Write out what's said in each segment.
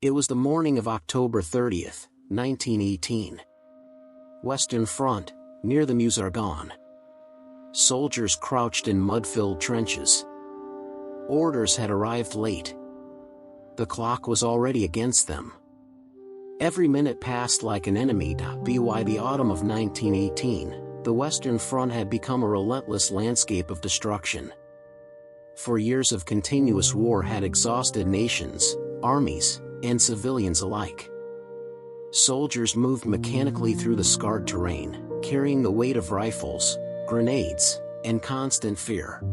It was the morning of October 30th, 1918. Western Front, near the Meuse-Argonne. Soldiers crouched in mud-filled trenches. Orders had arrived late. The clock was already against them. Every minute passed like an enemy. By the autumn of 1918, the Western Front had become a relentless landscape of destruction. For years of continuous war had exhausted nations, armies, and civilians alike. Soldiers moved mechanically through the scarred terrain, carrying the weight of rifles, grenades, and constant fear.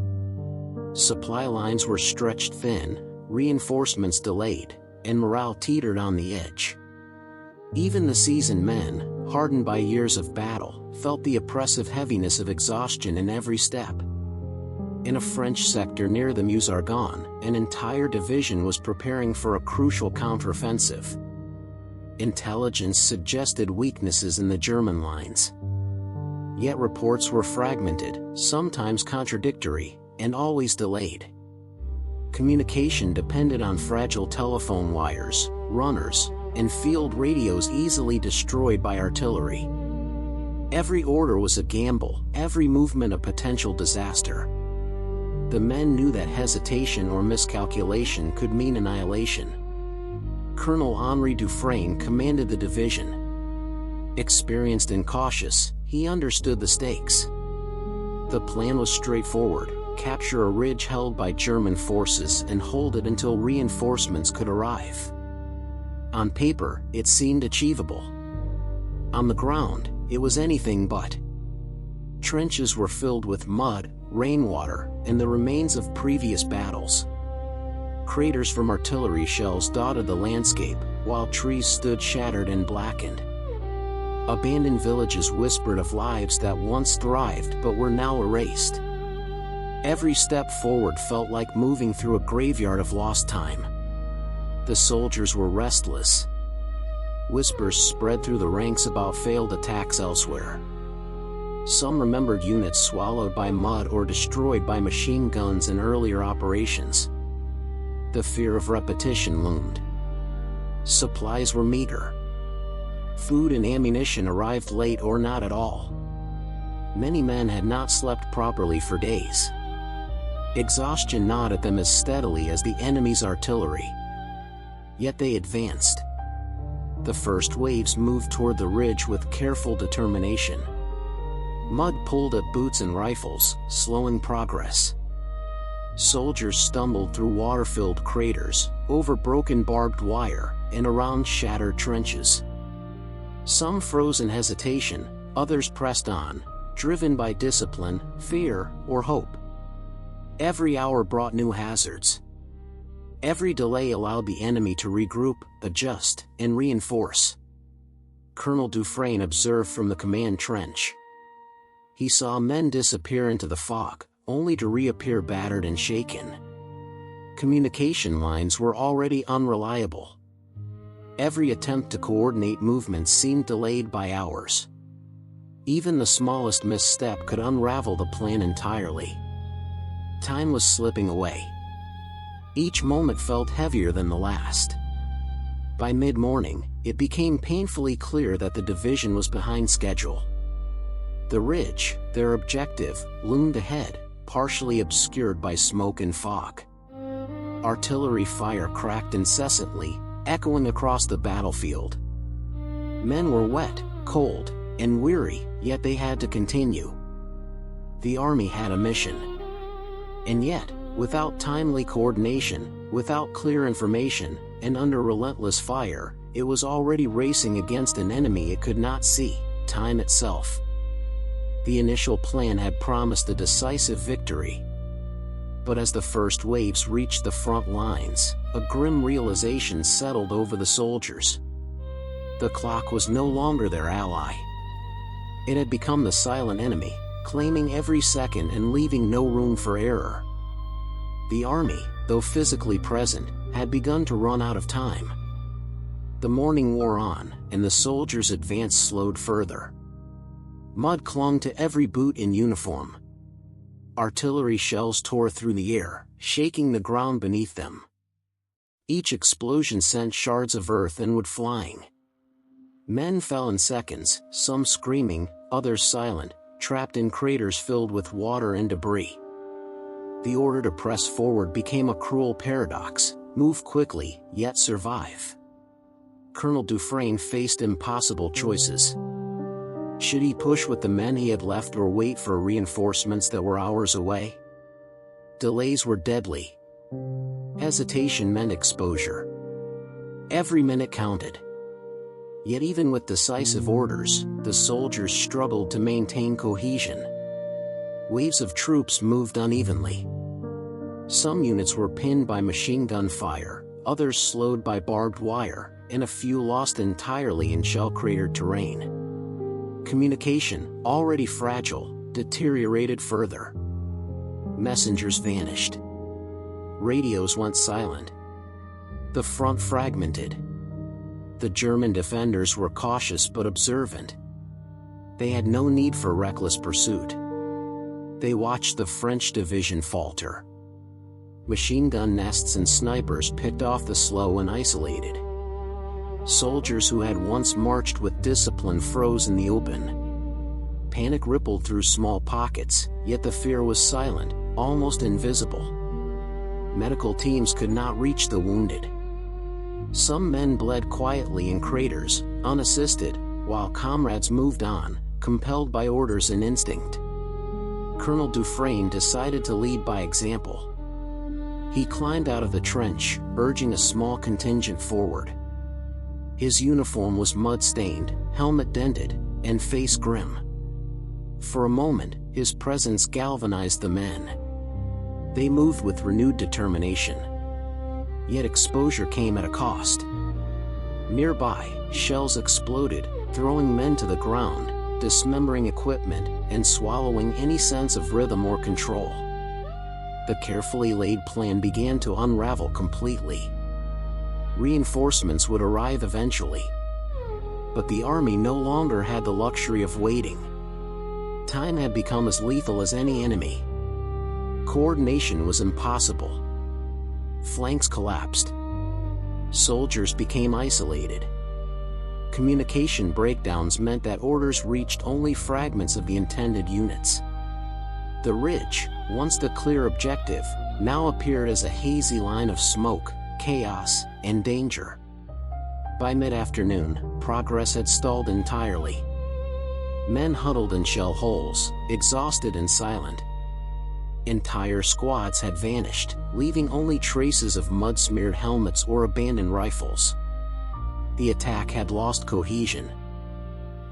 Supply lines were stretched thin, reinforcements delayed, and morale teetered on the edge. Even the seasoned men, hardened by years of battle, felt the oppressive heaviness of exhaustion in every step. In a French sector near the Meuse-Argonne, an entire division was preparing for a crucial counteroffensive. Intelligence suggested weaknesses in the German lines. Yet reports were fragmented, sometimes contradictory, and always delayed. Communication depended on fragile telephone wires, runners, and field radios easily destroyed by artillery. Every order was a gamble, every movement a potential disaster. The men knew that hesitation or miscalculation could mean annihilation. Colonel Henri Dufresne commanded the division. Experienced and cautious, he understood the stakes. The plan was straightforward: capture a ridge held by German forces and hold it until reinforcements could arrive. On paper, it seemed achievable. On the ground, it was anything but. Trenches were filled with mud, rainwater, and the remains of previous battles. Craters from artillery shells dotted the landscape, while trees stood shattered and blackened. Abandoned villages whispered of lives that once thrived but were now erased. Every step forward felt like moving through a graveyard of lost time. The soldiers were restless. Whispers spread through the ranks about failed attacks elsewhere. Some remembered units swallowed by mud or destroyed by machine guns in earlier operations. The fear of repetition loomed. Supplies were meager. Food and ammunition arrived late or not at all. Many men had not slept properly for days. Exhaustion gnawed at them as steadily as the enemy's artillery. Yet they advanced. The first waves moved toward the ridge with careful determination. Mud pulled at boots and rifles, slowing progress. Soldiers stumbled through water-filled craters, over broken barbed wire, and around shattered trenches. Some froze in hesitation, others pressed on, driven by discipline, fear, or hope. Every hour brought new hazards. Every delay allowed the enemy to regroup, adjust, and reinforce. Colonel Dufresne observed from the command trench. He saw men disappear into the fog, only to reappear battered and shaken. Communication lines were already unreliable. Every attempt to coordinate movements seemed delayed by hours. Even the smallest misstep could unravel the plan entirely. Time was slipping away. Each moment felt heavier than the last. By mid-morning, it became painfully clear that the division was behind schedule. The ridge, their objective, loomed ahead, partially obscured by smoke and fog. Artillery fire cracked incessantly, echoing across the battlefield. Men were wet, cold, and weary, yet they had to continue. The army had a mission. And yet, without timely coordination, without clear information, and under relentless fire, it was already racing against an enemy it could not see: time itself. The initial plan had promised a decisive victory. But as the first waves reached the front lines, a grim realization settled over the soldiers. The clock was no longer their ally. It had become the silent enemy, claiming every second and leaving no room for error. The army, though physically present, had begun to run out of time. The morning wore on, and the soldiers' advance slowed further. Mud clung to every boot and uniform. Artillery shells tore through the air, shaking the ground beneath them. Each explosion sent shards of earth inward flying. Men fell in seconds, some screaming, others silent, trapped in craters filled with water and debris. The order to press forward became a cruel paradox: move quickly, yet survive. Colonel Dufresne faced impossible choices. Should he push with the men he had left or wait for reinforcements that were hours away? Delays were deadly. Hesitation meant exposure. Every minute counted. Yet even with decisive orders, the soldiers struggled to maintain cohesion. Waves of troops moved unevenly. Some units were pinned by machine gun fire, others slowed by barbed wire, and a few lost entirely in shell-cratered terrain. Communication, already fragile, deteriorated further. Messengers vanished. Radios went silent. The front fragmented. The German defenders were cautious but observant. They had no need for reckless pursuit. They watched the French division falter. Machine gun nests and snipers picked off the slow and isolated. Soldiers who had once marched with discipline froze in the open. Panic rippled through small pockets, yet the fear was silent, almost invisible. Medical teams could not reach the wounded. Some men bled quietly in craters, unassisted, while comrades moved on, compelled by orders and instinct. Colonel Dufresne decided to lead by example. He climbed out of the trench, urging a small contingent forward. His uniform was mud-stained, helmet dented, and face grim. For a moment, his presence galvanized the men. They moved with renewed determination. Yet exposure came at a cost. Nearby, shells exploded, throwing men to the ground, dismembering equipment, and swallowing any sense of rhythm or control. The carefully laid plan began to unravel completely. Reinforcements would arrive eventually. But the army no longer had the luxury of waiting. Time had become as lethal as any enemy. Coordination was impossible. Flanks collapsed. Soldiers became isolated. Communication breakdowns meant that orders reached only fragments of the intended units. The ridge, once the clear objective, now appeared as a hazy line of smoke, chaos, and danger. By mid-afternoon, progress had stalled entirely. Men huddled in shell holes, exhausted and silent. Entire squads had vanished, leaving only traces of mud-smeared helmets or abandoned rifles. The attack had lost cohesion.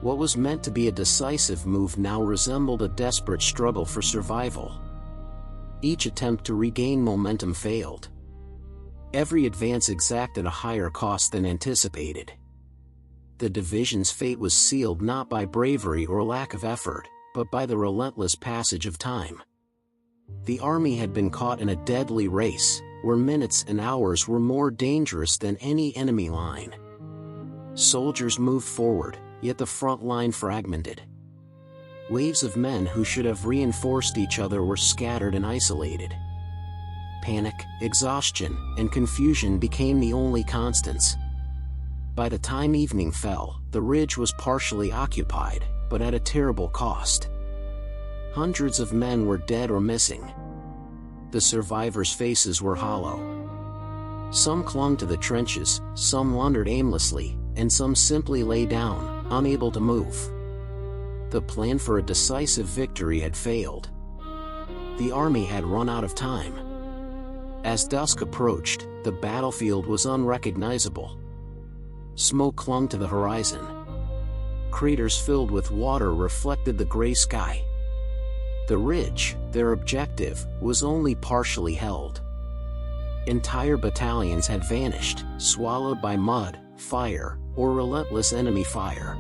What was meant to be a decisive move now resembled a desperate struggle for survival. Each attempt to regain momentum failed. Every advance exacted a higher cost than anticipated. The division's fate was sealed not by bravery or lack of effort, but by the relentless passage of time. The army had been caught in a deadly race, where minutes and hours were more dangerous than any enemy line. Soldiers moved forward, yet the front line fragmented. Waves of men who should have reinforced each other were scattered and isolated. Panic, exhaustion, and confusion became the only constants. By the time evening fell, the ridge was partially occupied, but at a terrible cost. Hundreds of men were dead or missing. The survivors' faces were hollow. Some clung to the trenches, some wandered aimlessly, and some simply lay down, unable to move. The plan for a decisive victory had failed. The army had run out of time. As dusk approached, the battlefield was unrecognizable. Smoke clung to the horizon. Craters filled with water reflected the gray sky. The ridge, their objective, was only partially held. Entire battalions had vanished, swallowed by mud, fire, or relentless enemy fire.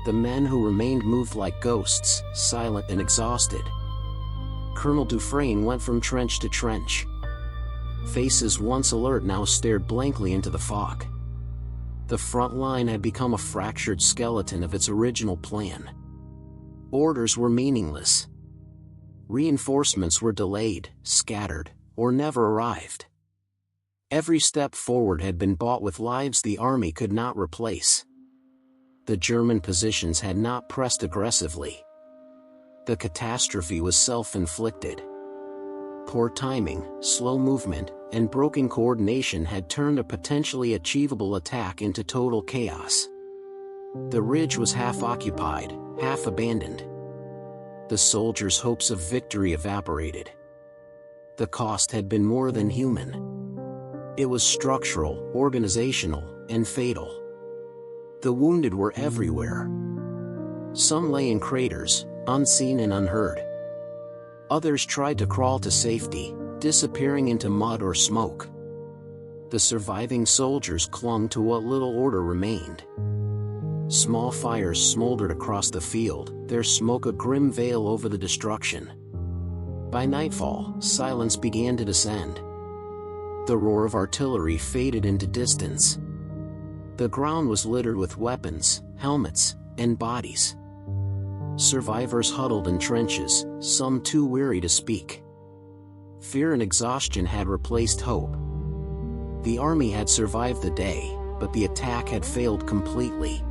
The men who remained moved like ghosts, silent and exhausted. Colonel Dufresne went from trench to trench. Faces once alert now stared blankly into the fog. The front line had become a fractured skeleton of its original plan. Orders were meaningless. Reinforcements were delayed, scattered, or never arrived. Every step forward had been bought with lives the army could not replace. The German positions had not pressed aggressively. The catastrophe was self-inflicted. Poor timing, slow movement, and broken coordination had turned a potentially achievable attack into total chaos. The ridge was half occupied, half abandoned. The soldiers' hopes of victory evaporated. The cost had been more than human. It was structural, organizational, and fatal. The wounded were everywhere. Some lay in craters, unseen and unheard. Others tried to crawl to safety, disappearing into mud or smoke. The surviving soldiers clung to what little order remained. Small fires smoldered across the field, their smoke a grim veil over the destruction. By nightfall, silence began to descend. The roar of artillery faded into distance. The ground was littered with weapons, helmets, and bodies. Survivors huddled in trenches, some too weary to speak. Fear and exhaustion had replaced hope. The army had survived the day, but the attack had failed completely.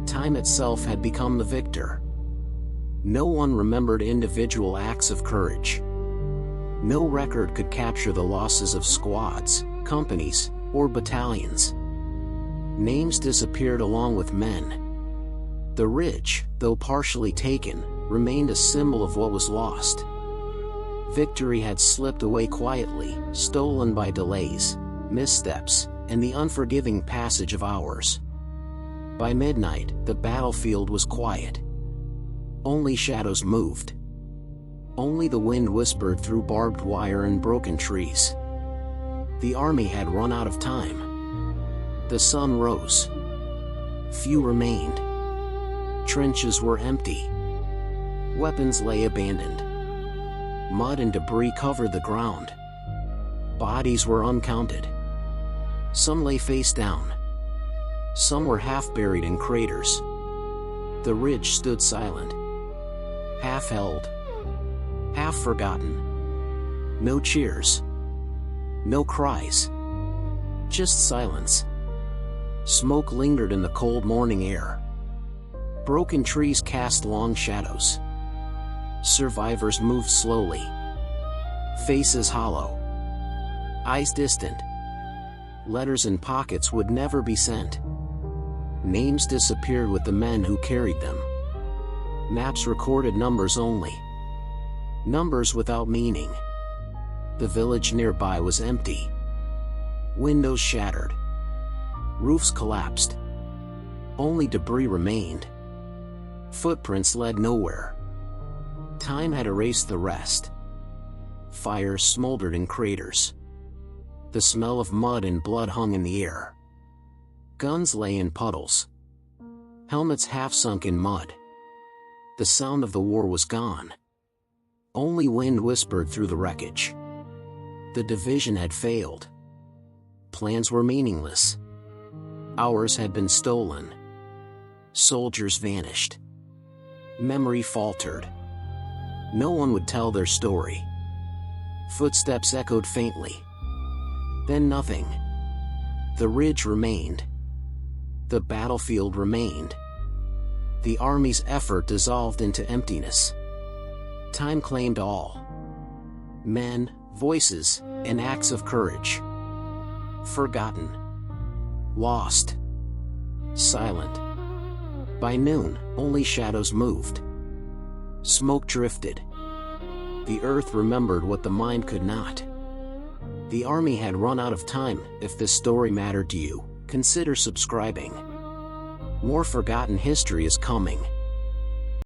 Time itself had become the victor. No one remembered individual acts of courage. No record could capture the losses of squads, companies, or battalions. Names disappeared along with men. The ridge, though partially taken, remained a symbol of what was lost. Victory had slipped away quietly, stolen by delays, missteps, and the unforgiving passage of hours. By midnight, the battlefield was quiet. Only shadows moved. Only the wind whispered through barbed wire and broken trees. The army had run out of time. The sun rose. Few remained. Trenches were empty. Weapons lay abandoned. Mud and debris covered the ground. Bodies were uncounted. Some lay face down. Some were half buried in craters. The ridge stood silent. Half held. Half forgotten. No cheers. No cries. Just silence. Smoke lingered in the cold morning air. Broken trees cast long shadows. Survivors moved slowly. Faces hollow. Eyes distant. Letters in pockets would never be sent. Names disappeared with the men who carried them. Maps recorded numbers only. Numbers without meaning. The village nearby was empty. Windows shattered. Roofs collapsed. Only debris remained. Footprints led nowhere. Time had erased the rest. Fires smoldered in craters. The smell of mud and blood hung in the air. Guns lay in puddles. Helmets half sunk in mud. The sound of the war was gone. Only wind whispered through the wreckage. The division had failed. Plans were meaningless. Hours had been stolen. Soldiers vanished. Memory faltered. No one would tell their story. Footsteps echoed faintly. Then nothing. The ridge remained. The battlefield remained. The army's effort dissolved into emptiness. Time claimed all. Men, voices, and acts of courage. Forgotten. Lost. Silent. By noon, only shadows moved. Smoke drifted. The earth remembered what the mind could not. The army had run out of time. If this story mattered to you, consider subscribing. More forgotten history is coming.